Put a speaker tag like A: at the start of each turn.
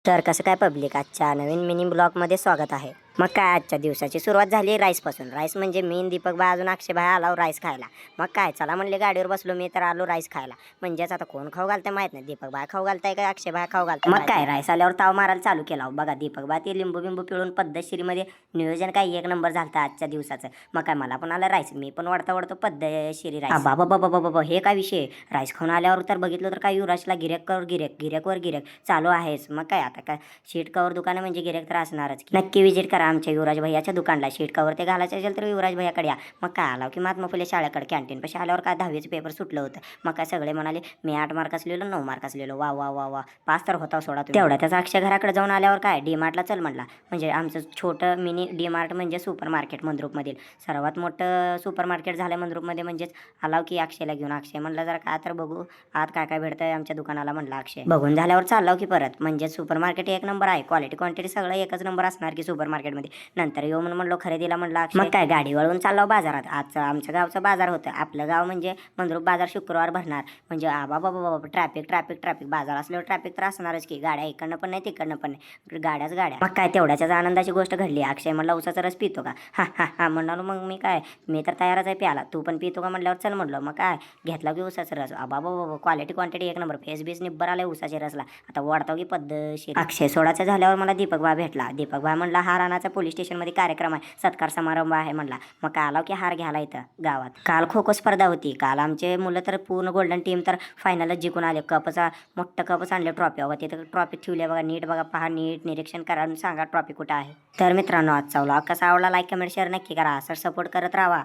A: तर कसं काय पब्लिक, आजच्या नवीन मिनी ब्लॉगमध्ये स्वागत आहे. मग काय, आजच्या दिवसाची सुरुवात झाली राईसपासून. राईस म्हणजे मी, दीपक भाई, अजून अक्षय भाई आलो राईस खायला. मग काय, चला म्हणले गाडीवर बसलो मी, तर आलो राईस खायला. म्हणजेच आता कोण खाऊ घालतंय माहित नाही, दीपक भाई खाऊ घालताय का अक्षय भाई खाऊ घालताय. मग काय, राईस आल्यावर ताव मारायला चालू केला. बघा दीपक भाई ते लिंबू बिंबू पिळून पद्धतशीरीमध्ये नियोजन काय एक नंबर झालतं आजच्या दिवसाचं. मग काय, मला पण आलं राईस, मी पण वाढता वाढतो पद्धतशीरी राईस. बाबा बाबा बाबा, हे काय विषय. राईस खाऊन आल्यावर तर बघितलं तर काय, युवराजला गिरेकवर गिरेक, गिरेकवर गिरेक चालू आहेच. मग काय, आता काय शीट कवर दुकान म्हणजे गिरेक तर असणारच की. नक्की विजिट करा आमच्या युवराज भैयाच्या दुकानला. शीट कवर ते घालायचं असेल तर युवराज भैयाकडे या. मग काय, आला की महात्मा फुले शाळेकडे कॅन्टीन पाशी आल्यावर काय 10वीचं पेपर सुटलं होतं. मग काय सगळे म्हणाले मी 8 मार्क असलेलो 9 मार्क असलेलो. वा वा वा वा, पास तर होता सोडा तुम्ही. तेवढा त्याचा अक्षय घराकडे जाऊन आल्यावर काय डी मार्टला चल म्हणला. म्हणजे आमचं छोटं मिनी डी मार्ट म्हणजे सुपर मार्केट मंद्रुपमधील सर्वात मोठं सुपर मार्केट झालं मंद्रुपमध्ये. म्हणजेच आलाव की अक्षयला घेऊन. अक्षय म्हणलं जरा काय तर बघू आत काय काय भेटतंय आमच्या दुकानाला म्हणला अक्षय. बघून झाल्यावर चाललो की परत. म्हणजे सुपर मार्केट एक नंबर आहे, क्वालिटी क्वांटिटी सगळं एकच नंबर असणार की सुपर मार्केटमध्ये. नंतर येऊ म्हणलो खरेदीला म्हणलं अक्षय. मग काय, गाडी वळवून चाललो बाजारात. आजचं आमच्या गावचं बाजार होतं. आपलं गाव म्हणजे मंद्रुप बाजार शुक्रवार भरणार. म्हणजे आबा बाबा बाबा, ट्रॅफिक ट्रॅफिक ट्रॅफिक. बाजार असल्यावर ट्रॅफिक तर असणारच की. गाड्या इकडनं पण नाही तिकडनं पण नाही, गाड्याच गाड्या. मग काय, तेवढ्याच्याच आनंदाची गोष्ट घडली. अक्षय म्हणला उसाचा रस पितो का. हा हा हा म्हणालो. मग मी काय, मी तर तयारच आहे प्याला, तू पण पितो का म्हणल्यावर चल म्हणलं. मग काय घेतला की उसाचा रस. आबा बाबा, क्वालिटी क्वांटिटी एक नंबर. फेस बीस निब्बर आलाय उसाच्या रसला. आता वाढतो की पद्धतशीर. अक्षय सोडाचं झाल्यावर मला दीपक भाई भेटला. दीपक भाई म्हणला हार आणायचा पोलीस स्टेशनमध्ये कार्यक्रम आहे, सत्कार समारंभ आहे म्हणला. मग काय आलो की हार घ्यायला इथं गावात. काल खो खो स्पर्धा होती. काल आमचे मुलं तर पूर्ण गोल्डन टीम तर फायनलच जिंकून आले. कपचा मोठं कपच आणले, ट्रॉफी. बघा तिथं ट्रॉफी ठेवली बघा, नीट बघा, पहा नीट निरीक्षण करा आणि सांगा ट्रॉफी कुठं आहे. तर मित्रांनो, आजचा व्लॉग कसा आवडला लाईक कमेंट शेअर नक्की करा. असं सपोर्ट करत राहा.